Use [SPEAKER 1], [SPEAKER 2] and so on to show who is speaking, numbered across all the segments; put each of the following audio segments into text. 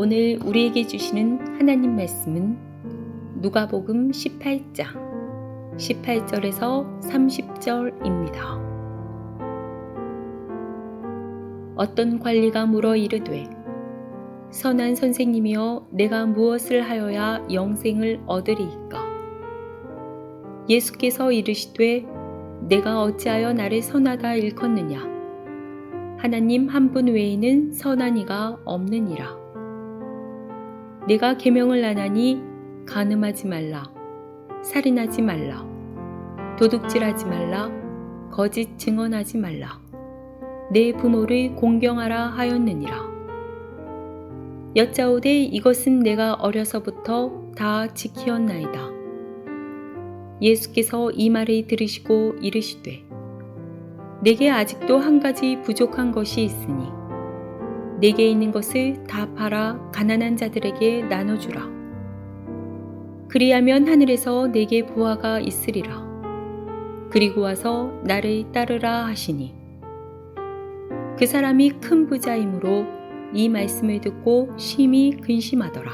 [SPEAKER 1] 오늘 우리에게 주시는 하나님 말씀은 누가복음 18장 18절에서 30절입니다. 어떤 관리가 물어 이르되 선한 선생님이여 내가 무엇을 하여야 영생을 얻으리이까? 예수께서 이르시되 내가 어찌하여 나를 선하다 일컫느냐? 하나님 한 분 외에는 선한 이가 없느니라. 내가 계명을 안 하니 간음하지 말라, 살인하지 말라, 도둑질하지 말라, 거짓 증언하지 말라, 내 부모를 공경하라 하였느니라. 여짜오되 이것은 내가 어려서부터 다 지키었나이다. 예수께서 이 말을 들으시고 이르시되 내게 아직도 한 가지 부족한 것이 있으니 내게 있는 것을 다 팔아 가난한 자들에게 나눠주라. 그리하면 하늘에서 내게 보화가 있으리라. 그리고 와서 나를 따르라 하시니 그 사람이 큰 부자이므로 이 말씀을 듣고 심히 근심하더라.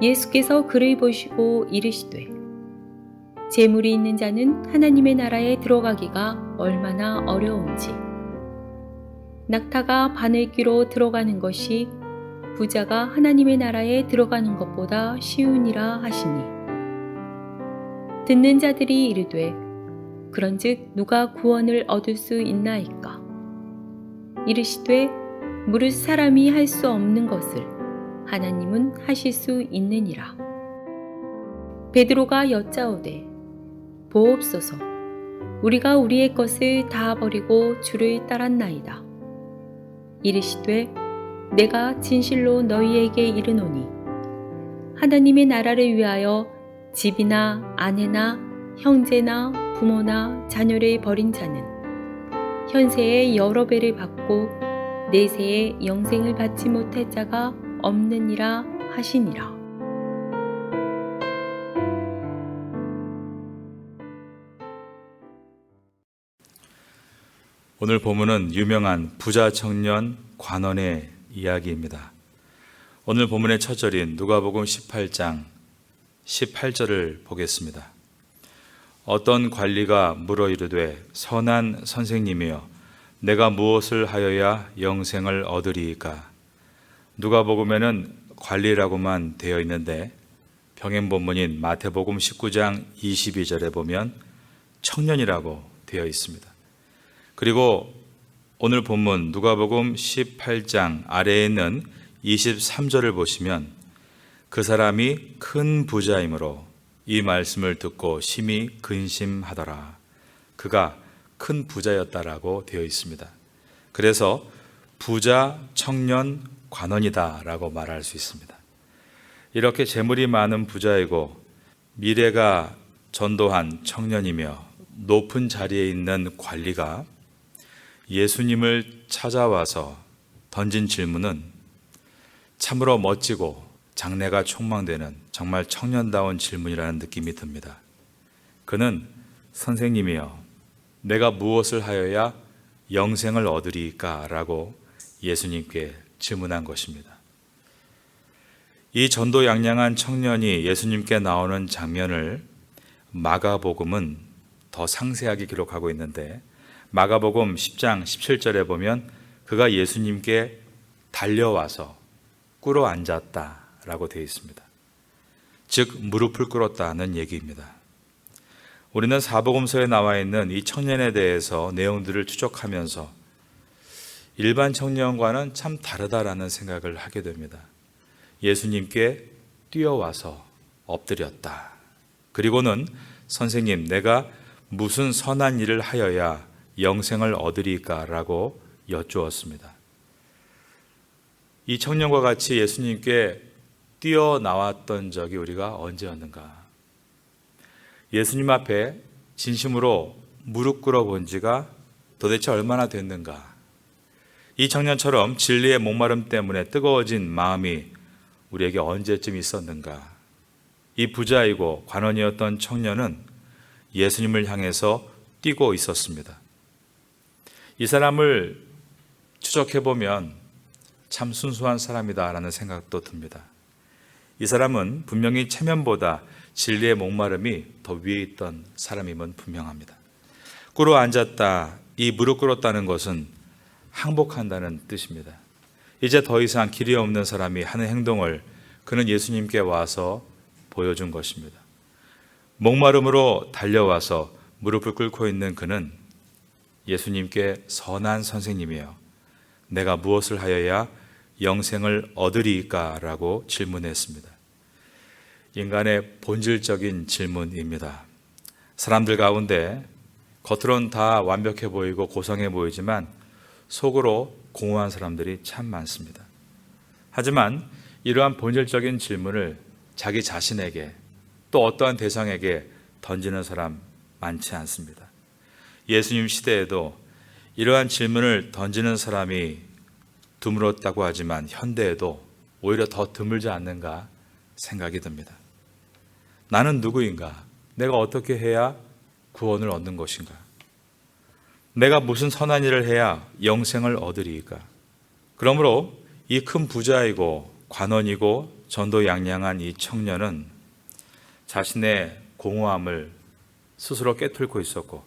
[SPEAKER 1] 예수께서 그를 보시고 이르시되 재물이 있는 자는 하나님의 나라에 들어가기가 얼마나 어려운지 낙타가 바늘귀로 들어가는 것이 부자가 하나님의 나라에 들어가는 것보다 쉬우니라 하시니 듣는 자들이 이르되 그런즉 누가 구원을 얻을 수 있나이까? 이르시되 무릇 사람이 할 수 없는 것을 하나님은 하실 수 있느니라. 베드로가 여짜오되 보옵소서 우리가 우리의 것을 다 버리고 주를 따랐나이다. 이르시되 내가 진실로 너희에게 이르노니 하나님의 나라를 위하여 집이나 아내나 형제나 부모나 자녀를 버린 자는 현세에 여러 배를 받고 내세에 영생을 받지 못할 자가 없느니라 하시니라.
[SPEAKER 2] 오늘 본문은 유명한 부자 청년 관원의 이야기입니다. 오늘 본문의 첫 절인 누가복음 18장 18절을 보겠습니다. 어떤 관리가 물어 이르되 선한 선생님이여 내가 무엇을 하여야 영생을 얻으리이까? 누가복음에는 관리라고만 되어 있는데 병행 본문인 마태복음 19장 22절에 보면 청년이라고 되어 있습니다. 그리고 오늘 본문 누가복음 18장 아래에 있는 23절을 보시면 그 사람이 큰 부자이므로 이 말씀을 듣고 심히 근심하더라. 그가 큰 부자였다라고 되어 있습니다. 그래서 부자 청년 관원이다라고 말할 수 있습니다. 이렇게 재물이 많은 부자이고 미래가 전도한 청년이며 높은 자리에 있는 관리가 예수님을 찾아와서 던진 질문은 참으로 멋지고 장래가 촉망되는 정말 청년다운 질문이라는 느낌이 듭니다. 그는 선생님이여 내가 무엇을 하여야 영생을 얻으리이까? 라고 예수님께 질문한 것입니다. 이 전도양양한 청년이 예수님께 나오는 장면을 마가복음은 더 상세하게 기록하고 있는데 마가복음 10장 17절에 보면 그가 예수님께 달려와서 꿇어 앉았다라고 되어 있습니다. 즉 무릎을 꿇었다는 얘기입니다. 우리는 사복음서에 나와 있는 이 청년에 대해서 내용들을 추적하면서 일반 청년과는 참 다르다라는 생각을 하게 됩니다. 예수님께 뛰어와서 엎드렸다. 그리고는 선생님 내가 무슨 선한 일을 하여야 영생을 얻으리까? 라고 여쭈었습니다. 이 청년과 같이 예수님께 뛰어나왔던 적이 우리가 언제였는가? 예수님 앞에 진심으로 무릎 꿇어 본 지가 도대체 얼마나 됐는가? 이 청년처럼 진리의 목마름 때문에 뜨거워진 마음이 우리에게 언제쯤 있었는가? 이 부자이고 관원이었던 청년은 예수님을 향해서 뛰고 있었습니다. 이 사람을 추적해보면 참 순수한 사람이다라는 생각도 듭니다. 이 사람은 분명히 체면보다 진리의 목마름이 더 위에 있던 사람임은 분명합니다. 꿇어 앉았다, 이 무릎 꿇었다는 것은 항복한다는 뜻입니다. 이제 더 이상 길이 없는 사람이 하는 행동을 그는 예수님께 와서 보여준 것입니다. 목마름으로 달려와서 무릎을 꿇고 있는 그는 예수님께 선한 선생님이여, 내가 무엇을 하여야 영생을 얻으리이까? 라고 질문했습니다. 인간의 본질적인 질문입니다. 사람들 가운데 겉으론 다 완벽해 보이고 고상해 보이지만 속으로 공허한 사람들이 참 많습니다. 하지만 이러한 본질적인 질문을 자기 자신에게 또 어떠한 대상에게 던지는 사람 많지 않습니다. 예수님 시대에도 이러한 질문을 던지는 사람이 드물었다고 하지만 현대에도 오히려 더 드물지 않는가 생각이 듭니다. 나는 누구인가? 내가 어떻게 해야 구원을 얻는 것인가? 내가 무슨 선한 일을 해야 영생을 얻으리이까? 그러므로 이 큰 부자이고 관원이고 전도양양한 이 청년은 자신의 공허함을 스스로 깨뚫고 있었고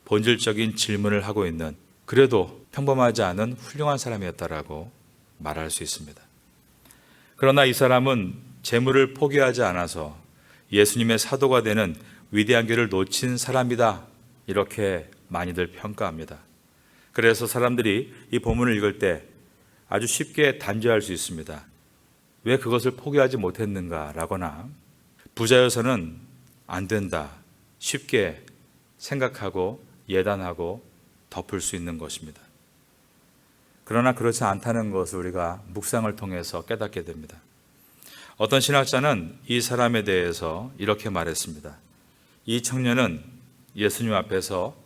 [SPEAKER 2] 본질적인 질문을 하고 있는, 그래도 평범하지 않은 훌륭한 사람이었다라고 말할 수 있습니다. 그러나 이 사람은 재물을 포기하지 않아서 예수님의 사도가 되는 위대한 길을 놓친 사람이다, 이렇게 많이들 평가합니다. 그래서 사람들이 이 본문을 읽을 때 아주 쉽게 단죄할 수 있습니다. 왜 그것을 포기하지 못했는가 라거나 부자여서는 안 된다, 쉽게 생각하고 예단하고 덮을 수 있는 것입니다. 그러나 그렇지 않다는 것을 우리가 묵상을 통해서 깨닫게 됩니다. 어떤 신학자는 이 사람에 대해서 이렇게 말했습니다. 이 청년은 예수님 앞에서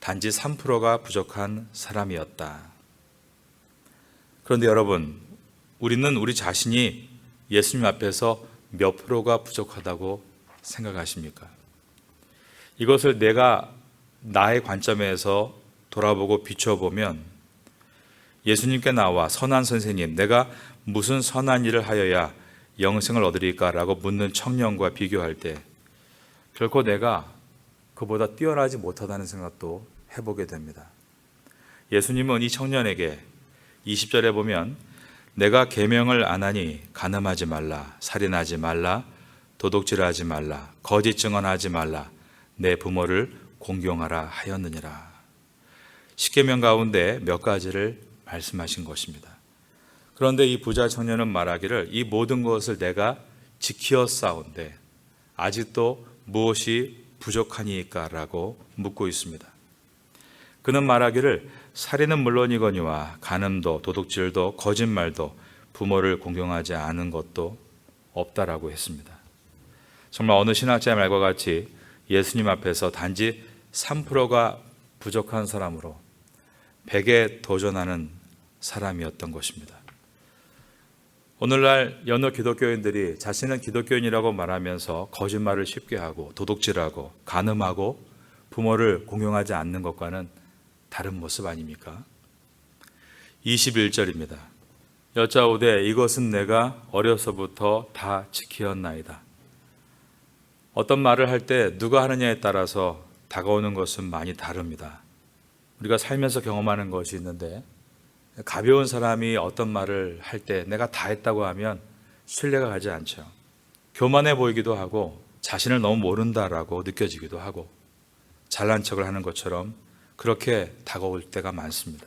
[SPEAKER 2] 단지 3%가 부족한 사람이었다. 그런데 여러분, 우리는 우리 자신이 예수님 앞에서 몇 프로가 부족하다고 생각하십니까? 이것을 내가 나의 관점에서 돌아보고 비춰보면 예수님께 나와 선한 선생님, 내가 무슨 선한 일을 하여야 영생을 얻으리까? 라고 묻는 청년과 비교할 때 결코 내가 그보다 뛰어나지 못하다는 생각도 해보게 됩니다. 예수님은 이 청년에게 20절에 보면 내가 계명을 안 하니 간음하지 말라, 살인하지 말라, 도둑질하지 말라, 거짓 증언하지 말라, 내 부모를 공경하라 하였느니라. 십계명 가운데 몇 가지를 말씀하신 것입니다. 그런데 이 부자 청년은 말하기를 이 모든 것을 내가 지키었사온데 아직도 무엇이 부족하니까? 라고 묻고 있습니다. 그는 말하기를 살인은 물론이거니와 간음도 도둑질도 거짓말도 부모를 공경하지 않은 것도 없다라고 했습니다. 정말 어느 신학자의 말과 같이 예수님 앞에서 단지 3%가 부족한 사람으로 100에 도전하는 사람이었던 것입니다. 오늘날 여느 기독교인들이 자신은 기독교인이라고 말하면서 거짓말을 쉽게 하고 도둑질하고 간음하고 부모를 공경하지 않는 것과는 다른 모습 아닙니까? 21절입니다. 여짜오되 이것은 내가 어려서부터 다 지키었나이다. 어떤 말을 할 때 누가 하느냐에 따라서 다가오는 것은 많이 다릅니다. 우리가 살면서 경험하는 것이 있는데 가벼운 사람이 어떤 말을 할 때 내가 다 했다고 하면 신뢰가 가지 않죠. 교만해 보이기도 하고 자신을 너무 모른다라고 느껴지기도 하고 잘난 척을 하는 것처럼 그렇게 다가올 때가 많습니다.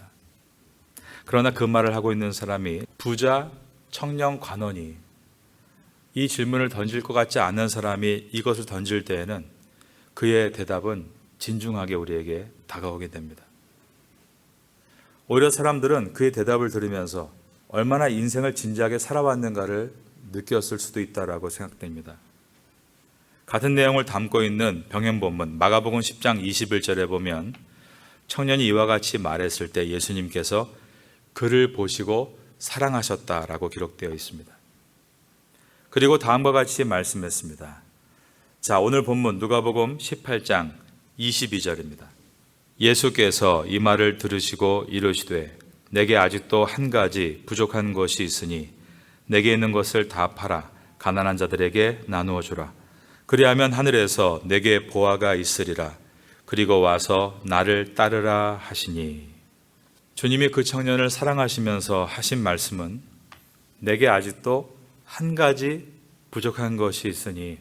[SPEAKER 2] 그러나 그 말을 하고 있는 사람이 부자, 청년, 관원이 이 질문을 던질 것 같지 않은 사람이 이것을 던질 때에는 그의 대답은 진중하게 우리에게 다가오게 됩니다. 오히려 사람들은 그의 대답을 들으면서 얼마나 인생을 진지하게 살아왔는가를 느꼈을 수도 있다라고 생각됩니다. 같은 내용을 담고 있는 병행본문 마가복음 10장 21절에 보면 청년이 이와 같이 말했을 때 예수님께서 그를 보시고 사랑하셨다라고 기록되어 있습니다. 그리고 다음과 같이 말씀했습니다. 자, 오늘 본문 누가복음 18장 22절입니다. 예수께서 이 말을 들으시고 이르시되 내게 아직도 한 가지 부족한 것이 있으니 내게 있는 것을 다 팔아 가난한 자들에게 나누어 주라. 그리하면 하늘에서 내게 보화가 있으리라. 그리고 와서 나를 따르라 하시니. 주님이 그 청년을 사랑하시면서 하신 말씀은 내게 아직도 한 가지 부족한 것이 있으니,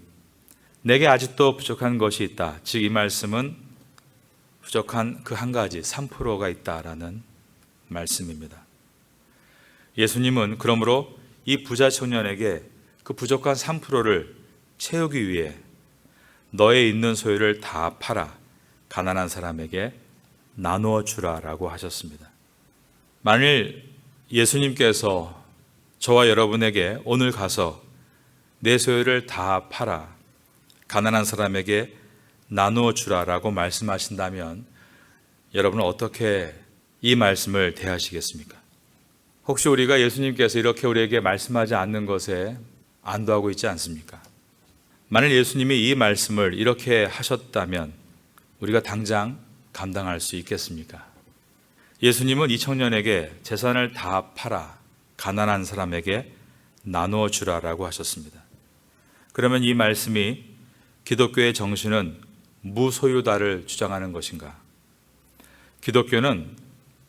[SPEAKER 2] 내게 아직도 부족한 것이 있다. 즉 이 말씀은 부족한 그 한 가지 3%가 있다라는 말씀입니다. 예수님은 그러므로 이 부자 청년에게 그 부족한 3%를 채우기 위해 너의 있는 소유를 다 팔아 가난한 사람에게 나누어 주라라고 하셨습니다. 만일 예수님께서 저와 여러분에게 오늘 가서 내 소유를 다 팔아 가난한 사람에게 나누어 주라라고 말씀하신다면 여러분은 어떻게 이 말씀을 대하시겠습니까? 혹시 우리가 예수님께서 이렇게 우리에게 말씀하지 않는 것에 안도하고 있지 않습니까? 만일 예수님이 이 말씀을 이렇게 하셨다면 우리가 당장 감당할 수 있겠습니까? 예수님은 이 청년에게 재산을 다 팔아 가난한 사람에게 나누어 주라라고 하셨습니다. 그러면 이 말씀이 기독교의 정신은 무소유다를 주장하는 것인가? 기독교는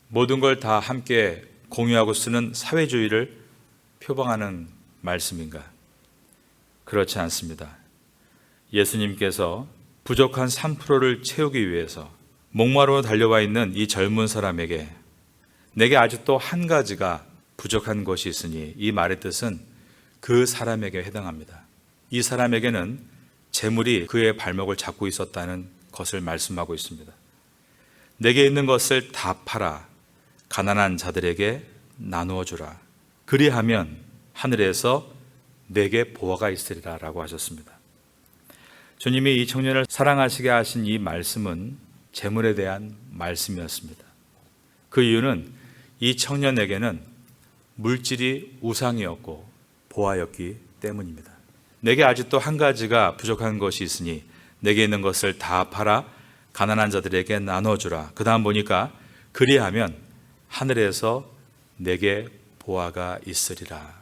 [SPEAKER 2] 모든 걸 다 함께 공유하고 쓰는 사회주의를 표방하는 말씀인가? 그렇지 않습니다. 예수님께서 부족한 3%를 채우기 위해서 목마르고 달려와 있는 이 젊은 사람에게 내게 아직도 한 가지가 부족한 것이 있으니, 이 말의 뜻은 그 사람에게 해당합니다. 이 사람에게는 재물이 그의 발목을 잡고 있었다는 것을 말씀하고 있습니다. 내게 있는 것을 다 팔아 가난한 자들에게 나누어 주라. 그리하면 하늘에서 내게 보화가 있으리라 라고 하셨습니다. 주님이 이 청년을 사랑하시게 하신 이 말씀은 재물에 대한 말씀이었습니다. 그 이유는 이 청년에게는 물질이 우상이었고 보화였기 때문입니다. 내게 아직도 한 가지가 부족한 것이 있으니 내게 있는 것을 다 팔아 가난한 자들에게 나눠주라. 그 다음 보니까 그리하면 하늘에서 내게 보화가 있으리라.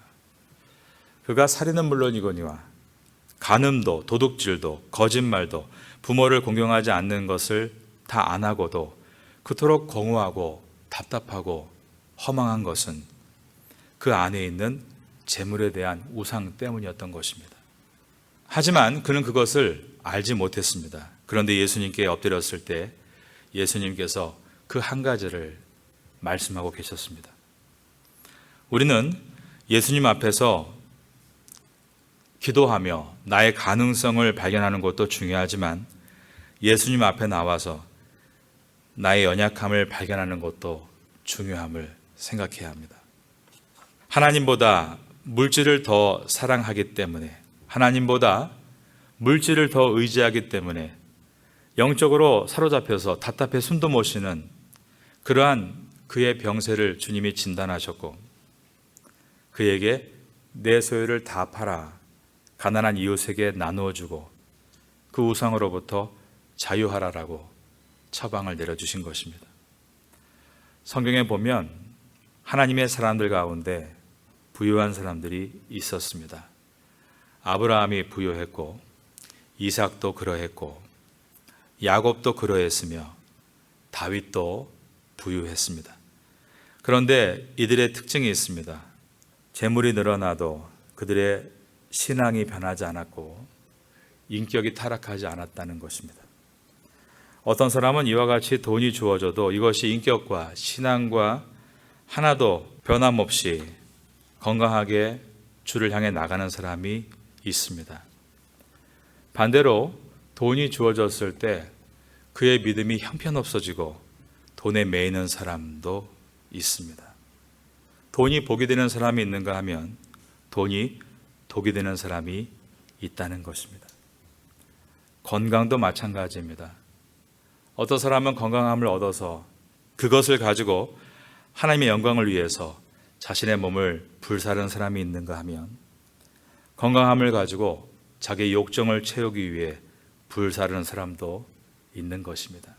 [SPEAKER 2] 그가 살인은 물론이거니와 간음도 도둑질도 거짓말도 부모를 공경하지 않는 것을 다 안 하고도 그토록 공허하고 답답하고 허망한 것은 그 안에 있는 재물에 대한 우상 때문이었던 것입니다. 하지만 그는 그것을 알지 못했습니다. 그런데 예수님께 엎드렸을 때 예수님께서 그 한 가지를 말씀하고 계셨습니다. 우리는 예수님 앞에서 기도하며 나의 가능성을 발견하는 것도 중요하지만 예수님 앞에 나와서 나의 연약함을 발견하는 것도 중요함을 생각해야 합니다. 하나님보다 물질을 더 사랑하기 때문에, 하나님보다 물질을 더 의지하기 때문에 영적으로 사로잡혀서 답답해 숨도 못 쉬는 그러한 그의 병세를 주님이 진단하셨고 그에게 내 소유를 다 팔아 가난한 이웃에게 나누어 주고 그 우상으로부터 자유하라라고 처방을 내려주신 것입니다. 성경에 보면 하나님의 사람들 가운데 부유한 사람들이 있었습니다. 아브라함이 부유했고 이삭도 그러했고 야곱도 그러했으며 다윗도 부유했습니다. 그런데 이들의 특징이 있습니다. 재물이 늘어나도 그들의 신앙이 변하지 않았고 인격이 타락하지 않았다는 것입니다. 어떤 사람은 이와 같이 돈이 주어져도 이것이 인격과 신앙과 하나도 변함없이 건강하게 주를 향해 나가는 사람이 있습니다. 반대로 돈이 주어졌을 때 그의 믿음이 형편없어지고 돈에 매이는 사람도 있습니다. 돈이 복이 되는 사람이 있는가 하면 돈이 독이 되는 사람이 있다는 것입니다. 건강도 마찬가지입니다. 어떤 사람은 건강함을 얻어서 그것을 가지고 하나님의 영광을 위해서 자신의 몸을 불사르는 사람이 있는가 하면 건강함을 가지고 자기의 욕정을 채우기 위해 불사르는 사람도 있는 것입니다.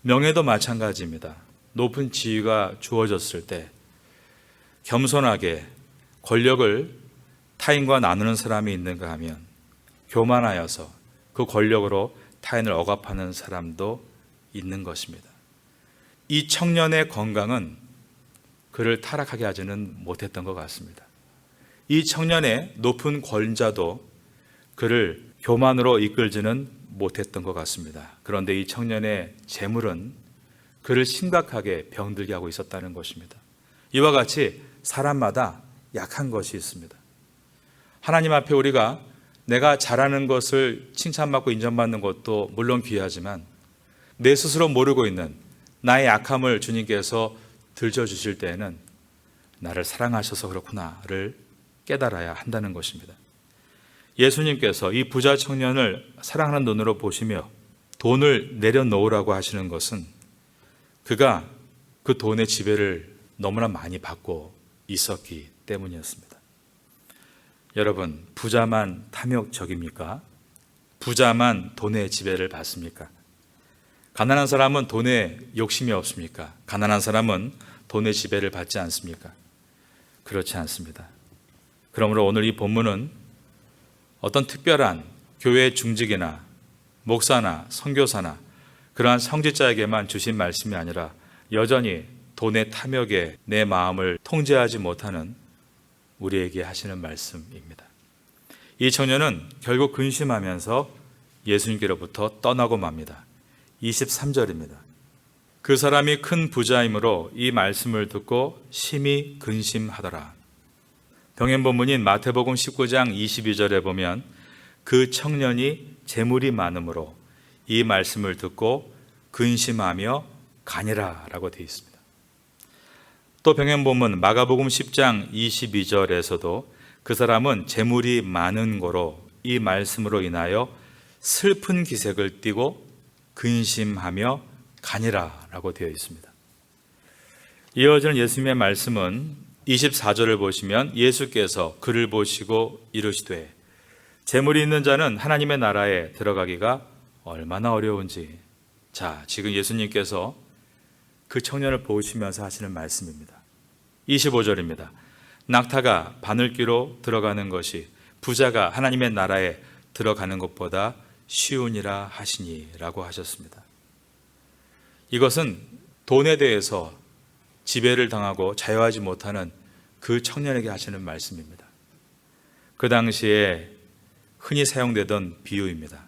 [SPEAKER 2] 명예도 마찬가지입니다. 높은 지위가 주어졌을 때 겸손하게 권력을 타인과 나누는 사람이 있는가 하면 교만하여서 그 권력으로 타인을 억압하는 사람도 있는 것입니다. 이 청년의 건강은 그를 타락하게 하지는 못했던 것 같습니다. 이 청년의 높은 권자도 그를 교만으로 이끌지는 못했던 것 같습니다. 그런데 이 청년의 재물은 그를 심각하게 병들게 하고 있었다는 것입니다. 이와 같이 사람마다 약한 것이 있습니다. 하나님 앞에 우리가 내가 잘하는 것을 칭찬받고 인정받는 것도 물론 귀하지만 내 스스로 모르고 있는 나의 약함을 주님께서 들춰주실 때에는 나를 사랑하셔서 그렇구나를 깨달아야 한다는 것입니다. 예수님께서 이 부자 청년을 사랑하는 눈으로 보시며 돈을 내려놓으라고 하시는 것은 그가 그 돈의 지배를 너무나 많이 받고 있었기 때문이었습니다. 여러분, 부자만 탐욕적입니까? 부자만 돈의 지배를 받습니까? 가난한 사람은 돈에 욕심이 없습니까? 가난한 사람은 돈의 지배를 받지 않습니까? 그렇지 않습니다. 그러므로 오늘 이 본문은 어떤 특별한 교회 중직이나 목사나 선교사나 그러한 성직자에게만 주신 말씀이 아니라 여전히 돈의 탐욕에 내 마음을 통제하지 못하는 우리에게 하시는 말씀입니다. 이 청년은 결국 근심하면서 예수님께로부터 떠나고 맙니다. 23절입니다. 그 사람이 큰 부자이므로 이 말씀을 듣고 심히 근심하더라. 병행 본문인 마태복음 19장 22절에 보면 그 청년이 재물이 많으므로 이 말씀을 듣고 근심하며 가니라 라고 되어 있습니다. 또 병행 본문 마가복음 10장 22절에서도 그 사람은 재물이 많은 고로 이 말씀으로 인하여 슬픈 기색을 띠고 근심하며 가니라 라고 되어 있습니다. 이어지는 예수님의 말씀은 24절을 보시면 예수께서 그를 보시고 이르시되 재물이 있는 자는 하나님의 나라에 들어가기가 얼마나 어려운지. 자, 지금 예수님께서 그 청년을 보시면서 하시는 말씀입니다. 25절입니다. 낙타가 바늘귀로 들어가는 것이 부자가 하나님의 나라에 들어가는 것보다 쉬우니라 하시니 라고 하셨습니다. 이것은 돈에 대해서 지배를 당하고 자유하지 못하는 그 청년에게 하시는 말씀입니다. 그 당시에 흔히 사용되던 비유입니다.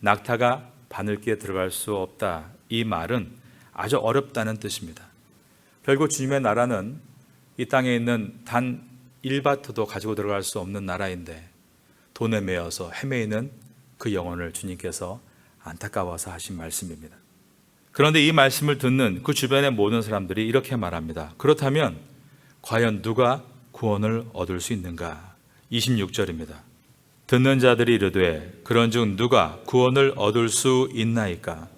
[SPEAKER 2] 낙타가 바늘귀에 들어갈 수 없다. 이 말은 아주 어렵다는 뜻입니다. 결국 주님의 나라는 이 땅에 있는 단 1바트도 가지고 들어갈 수 없는 나라인데 돈에 매여서 헤매이는 그 영혼을 주님께서 안타까워서 하신 말씀입니다. 그런데 이 말씀을 듣는 그 주변의 모든 사람들이 이렇게 말합니다. 그렇다면 과연 누가 구원을 얻을 수 있는가? 26절입니다. 듣는 자들이 이르되 그런즉 누가 구원을 얻을 수 있나이까?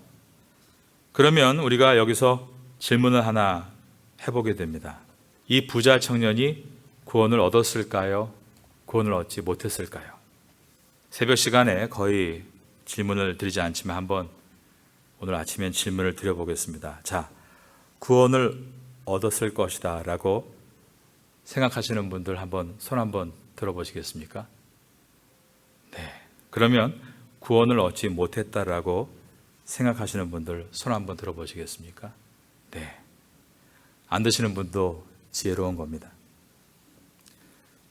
[SPEAKER 2] 그러면 우리가 여기서 질문을 하나 해보게 됩니다. 이 부자 청년이 구원을 얻었을까요? 구원을 얻지 못했을까요? 새벽 시간에 거의 질문을 드리지 않지만 한번 오늘 아침엔 질문을 드려보겠습니다. 자, 구원을 얻었을 것이다 라고 생각하시는 분들 한번 손 한번 들어보시겠습니까? 네. 그러면 구원을 얻지 못했다라고 생각하시는 분들 손 한번 들어보시겠습니까? 네. 안 드시는 분도 지혜로운 겁니다.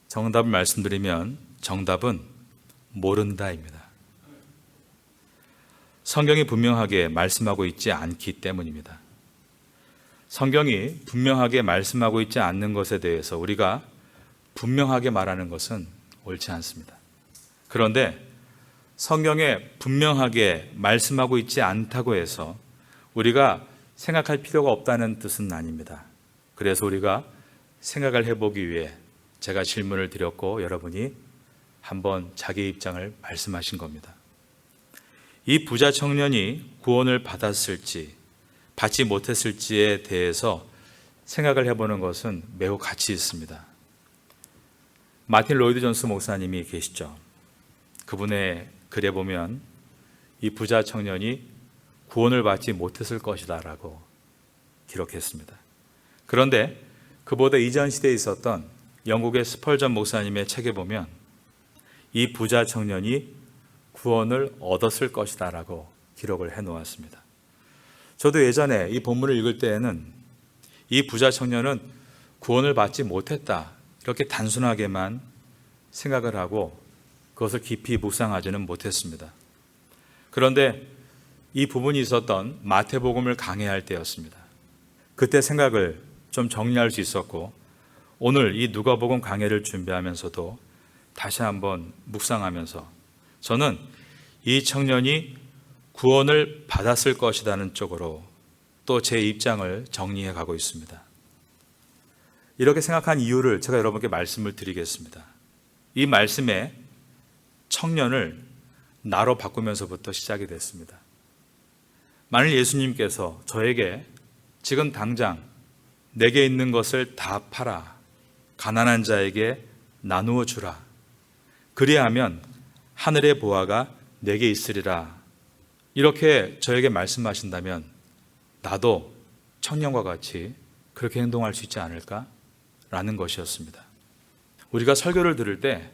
[SPEAKER 2] 정답을 말씀드리면 정답은 모른다입니다. 성경이 분명하게 말씀하고 있지 않기 때문입니다. 성경이 분명하게 말씀하고 있지 않는 것에 대해서 우리가 분명하게 말하는 것은 옳지 않습니다. 그런데 성경에 분명하게 말씀하고 있지 않다고 해서 우리가 생각할 필요가 없다는 뜻은 아닙니다. 그래서 우리가 생각을 해보기 위해 제가 질문을 드렸고 여러분이 한번 자기 입장을 말씀하신 겁니다. 이 부자 청년이 구원을 받았을지 받지 못했을지에 대해서 생각을 해보는 것은 매우 가치 있습니다. 마틴 로이드 존스 목사님이 계시죠. 그분의 글에 보면 이 부자 청년이 구원을 받지 못했을 것이다 라고 기록했습니다. 그런데 그보다 이전 시대에 있었던 영국의 스펄전 목사님의 책에 보면 이 부자 청년이 구원을 얻었을 것이다 라고 기록을 해놓았습니다. 저도 예전에 이 본문을 읽을 때에는 이 부자 청년은 구원을 받지 못했다 이렇게 단순하게만 생각을 하고 그것을 깊이 묵상하지는 못했습니다. 그런데 이 부분이 있었던 마태복음을 강해할 때였습니다. 그때 생각을 좀 정리할 수 있었고 오늘 이 누가복음 강해를 준비하면서도 다시 한번 묵상하면서 저는 이 청년이 구원을 받았을 것이라는 쪽으로 또 제 입장을 정리해 가고 있습니다. 이렇게 생각한 이유를 제가 여러분께 말씀을 드리겠습니다. 이 말씀에 청년을 나로 바꾸면서부터 시작이 됐습니다. 만일 예수님께서 저에게 지금 당장 내게 있는 것을 다 팔아 가난한 자에게 나누어 주라. 그리하면 하늘의 보화가 내게 있으리라. 이렇게 저에게 말씀하신다면 나도 청년과 같이 그렇게 행동할 수 있지 않을까? 라는 것이었습니다. 우리가 설교를 들을 때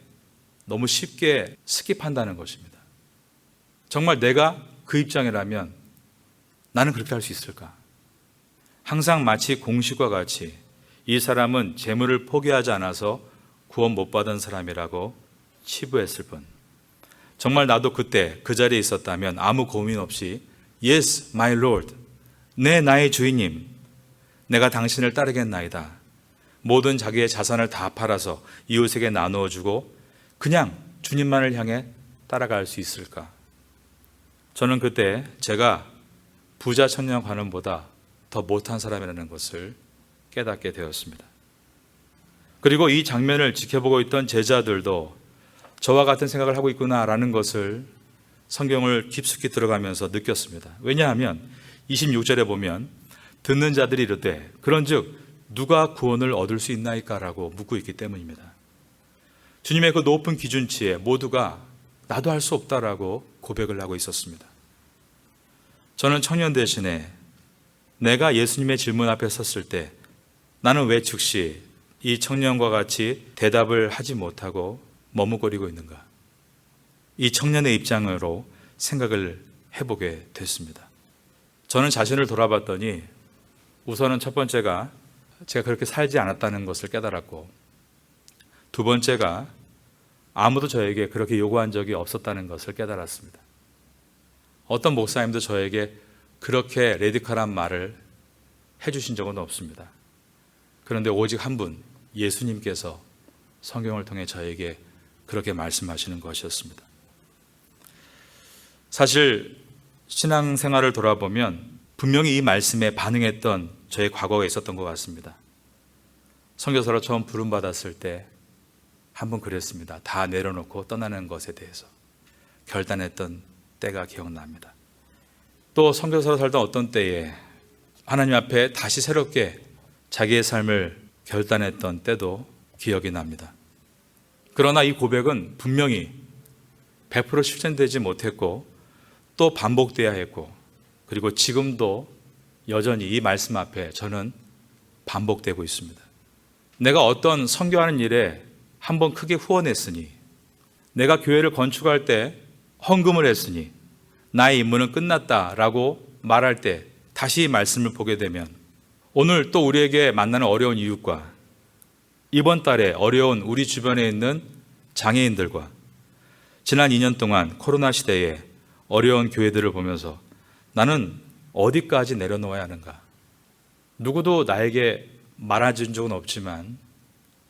[SPEAKER 2] 너무 쉽게 스킵한다는 것입니다. 정말 내가 그 입장이라면 나는 그렇게 할 수 있을까? 항상 마치 공식과 같이 이 사람은 재물을 포기하지 않아서 구원 못 받은 사람이라고 치부했을 뿐, 정말 나도 그때 그 자리에 있었다면 아무 고민 없이 Yes, my Lord, 네 나의 주인님, 내가 당신을 따르겠나이다. 모든 자기의 자산을 다 팔아서 이웃에게 나누어 주고 그냥 주님만을 향해 따라갈 수 있을까? 저는 그때 제가 부자 청년 관원보다 더 못한 사람이라는 것을 깨닫게 되었습니다. 그리고 이 장면을 지켜보고 있던 제자들도 저와 같은 생각을 하고 있구나라는 것을 성경을 깊숙이 들어가면서 느꼈습니다. 왜냐하면 26절에 보면 듣는 자들이 이르되 그런즉 누가 구원을 얻을 수 있나이까라고 묻고 있기 때문입니다. 주님의 그 높은 기준치에 모두가 나도 할 수 없다라고 고백을 하고 있었습니다. 저는 청년 대신에 내가 예수님의 질문 앞에 섰을 때 나는 왜 즉시 이 청년과 같이 대답을 하지 못하고 머뭇거리고 있는가? 이 청년의 입장으로 생각을 해보게 됐습니다. 저는 자신을 돌아봤더니 우선은 첫 번째가 제가 그렇게 살지 않았다는 것을 깨달았고, 두 번째가 아무도 저에게 그렇게 요구한 적이 없었다는 것을 깨달았습니다. 어떤 목사님도 저에게 그렇게 레디컬한 말을 해주신 적은 없습니다. 그런데 오직 한 분, 예수님께서 성경을 통해 저에게 그렇게 말씀하시는 것이었습니다. 사실 신앙생활을 돌아보면 분명히 이 말씀에 반응했던 저의 과거가 있었던 것 같습니다. 선교사로 처음 부름받았을 때 한 번 그랬습니다. 다 내려놓고 떠나는 것에 대해서 결단했던 때가 기억납니다. 또 선교사로 살던 어떤 때에 하나님 앞에 다시 새롭게 자기의 삶을 결단했던 때도 기억이 납니다. 그러나 이 고백은 분명히 100% 실천되지 못했고 또 반복돼야 했고, 그리고 지금도 여전히 이 말씀 앞에 저는 반복되고 있습니다. 내가 어떤 선교하는 일에 한번 크게 후원했으니, 내가 교회를 건축할 때 헌금을 했으니 나의 임무는 끝났다라고 말할 때 다시 이 말씀을 보게 되면 오늘 또 우리에게 만나는 어려운 이웃과 이번 달에 어려운 우리 주변에 있는 장애인들과 지난 2년 동안 코로나 시대에 어려운 교회들을 보면서 나는 어디까지 내려놓아야 하는가? 누구도 나에게 말해준 적은 없지만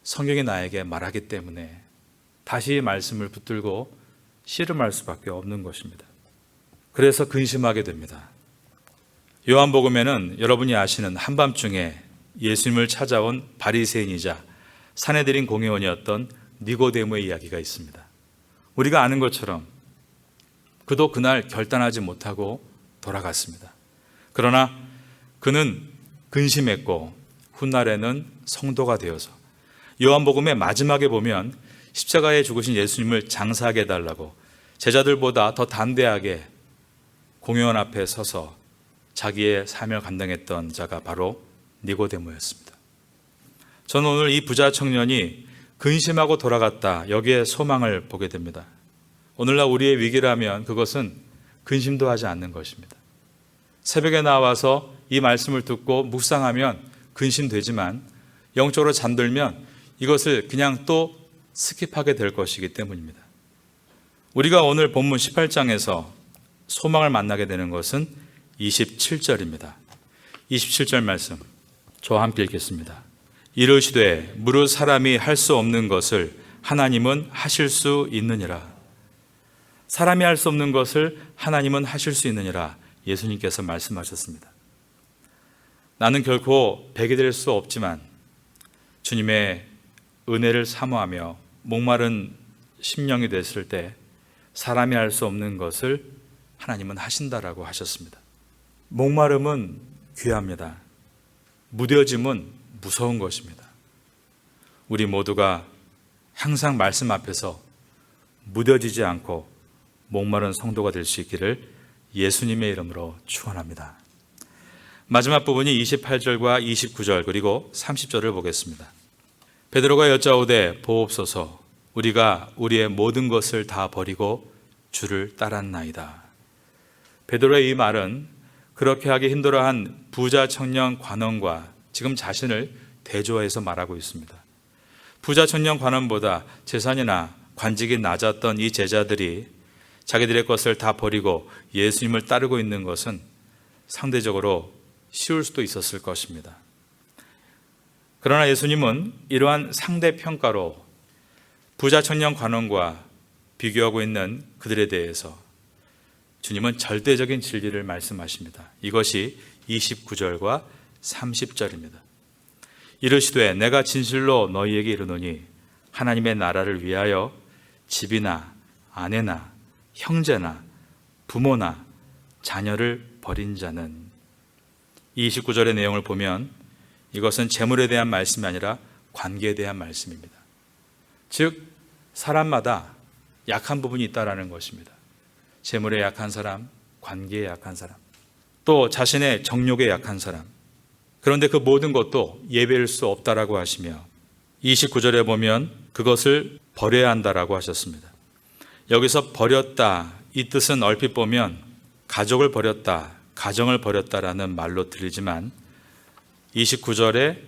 [SPEAKER 2] 성경이 나에게 말하기 때문에 다시 말씀을 붙들고 씨름할 수밖에 없는 것입니다. 그래서 근심하게 됩니다. 요한복음에는 여러분이 아시는 한밤중에 예수님을 찾아온 바리새인이자 산헤드린 공회원이었던 니고데모의 이야기가 있습니다. 우리가 아는 것처럼 그도 그날 결단하지 못하고 돌아갔습니다. 그러나 그는 근심했고 훗날에는 성도가 되어서 요한복음의 마지막에 보면 십자가에 죽으신 예수님을 장사하게 해달라고 제자들보다 더 담대하게 공회원 앞에 서서 자기의 사명을 감당했던 자가 바로 니고데모였습니다. 저는 오늘 이 부자 청년이 근심하고 돌아갔다, 여기에 소망을 보게 됩니다. 오늘날 우리의 위기라면 그것은 근심도 하지 않는 것입니다. 새벽에 나와서 이 말씀을 듣고 묵상하면 근심되지만 영적으로 잠들면 이것을 그냥 또 스킵하게 될 것이기 때문입니다. 우리가 오늘 본문 18장에서 소망을 만나게 되는 것은 27절입니다. 27절 말씀 저와 함께 읽겠습니다. 이르시되 무릇 사람이 할 수 없는 것을 하나님은 하실 수 있느니라. 사람이 할 수 없는 것을 하나님은 하실 수 있느니라. 예수님께서 말씀하셨습니다. 나는 결코 백이 될 수 없지만 주님의 은혜를 사모하며 목마른 심령이 됐을 때 사람이 할 수 없는 것을 하나님은 하신다라고 하셨습니다. 목마름은 귀합니다. 무뎌짐은 무서운 것입니다. 우리 모두가 항상 말씀 앞에서 무뎌지지 않고 목마른 성도가 될 수 있기를 예수님의 이름으로 축원합니다. 마지막 부분이 28절과 29절 그리고 30절을 보겠습니다. 베드로가 여짜오되 보옵소서 우리가 우리의 모든 것을 다 버리고 주를 따랐나이다. 베드로의 이 말은 그렇게 하기 힘들어한 부자 청년 관원과 지금 자신을 대조해서 말하고 있습니다. 부자 청년 관원보다 재산이나 관직이 낮았던 이 제자들이 자기들의 것을 다 버리고 예수님을 따르고 있는 것은 상대적으로 쉬울 수도 있었을 것입니다. 그러나 예수님은 이러한 상대평가로 부자 청년 관원과 비교하고 있는 그들에 대해서 주님은 절대적인 진리를 말씀하십니다. 이것이 29절과 30절입니다. 이르시되 내가 진실로 너희에게 이르노니 하나님의 나라를 위하여 집이나 아내나 형제나 부모나 자녀를 버린 자는, 이 29절의 내용을 보면 이것은 재물에 대한 말씀이 아니라 관계에 대한 말씀입니다. 즉 사람마다 약한 부분이 있다라는 것입니다. 재물에 약한 사람, 관계에 약한 사람, 또 자신의 정욕에 약한 사람. 그런데 그 모든 것도 예배일 수 없다라고 하시며 29절에 보면 그것을 버려야 한다라고 하셨습니다. 여기서 버렸다, 이 뜻은 얼핏 보면 가족을 버렸다, 가정을 버렸다라는 말로 들리지만 29절에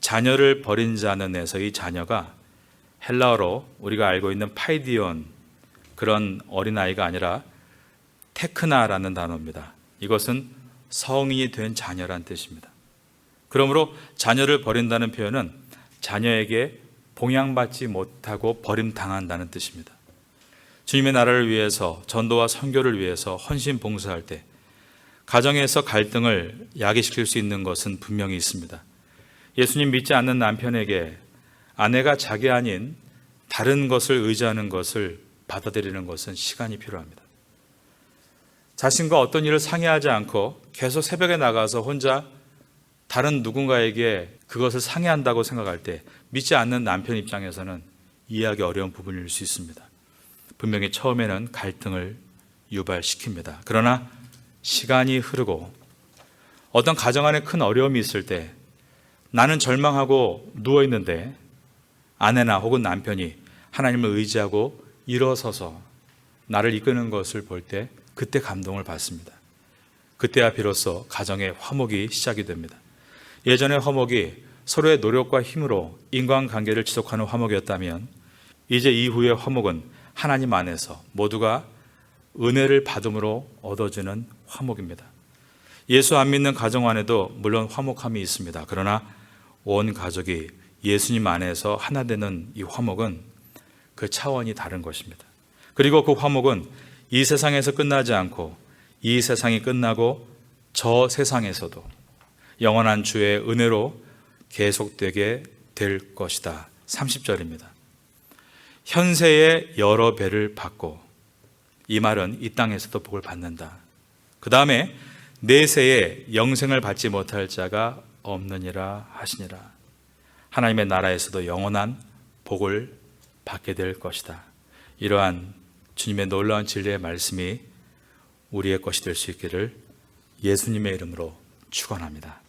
[SPEAKER 2] 자녀를 버린 자는에서 이 자녀가 헬라어로 우리가 알고 있는 파이디온, 그런 어린아이가 아니라 테크나라는 단어입니다. 이것은 성인이 된 자녀란 뜻입니다. 그러므로 자녀를 버린다는 표현은 자녀에게 봉양받지 못하고 버림당한다는 뜻입니다. 주님의 나라를 위해서, 전도와 선교를 위해서 헌신 봉사할 때 가정에서 갈등을 야기시킬 수 있는 것은 분명히 있습니다. 예수님 믿지 않는 남편에게 아내가 자기 아닌 다른 것을 의지하는 것을 받아들이는 것은 시간이 필요합니다. 자신과 어떤 일을 상의하지 않고 계속 새벽에 나가서 혼자 다른 누군가에게 그것을 상의한다고 생각할 때 믿지 않는 남편 입장에서는 이해하기 어려운 부분일 수 있습니다. 분명히 처음에는 갈등을 유발시킵니다. 그러나 시간이 흐르고 어떤 가정 안에 큰 어려움이 있을 때 나는 절망하고 누워있는데 아내나 혹은 남편이 하나님을 의지하고 일어서서 나를 이끄는 것을 볼 때 그때 감동을 받습니다. 그때야 비로소 가정의 화목이 시작이 됩니다. 예전의 화목이 서로의 노력과 힘으로 인간관계를 지속하는 화목이었다면 이제 이후의 화목은 하나님 안에서 모두가 은혜를 받음으로 얻어지는 화목입니다. 예수 안 믿는 가정 안에도 물론 화목함이 있습니다. 그러나 온 가족이 예수님 안에서 하나 되는 이 화목은 그 차원이 다른 것입니다. 그리고 그 화목은 이 세상에서 끝나지 않고 이 세상이 끝나고 저 세상에서도 영원한 주의 은혜로 계속되게 될 것이다. 30절입니다. 현세의 여러 배를 받고, 이 말은 이 땅에서도 복을 받는다. 그 다음에 내세에 영생을 받지 못할 자가 없느니라 하시니라. 하나님의 나라에서도 영원한 복을 받게 될 것이다. 이러한 주님의 놀라운 진리의 말씀이 우리의 것이 될 수 있기를 예수님의 이름으로 축원합니다.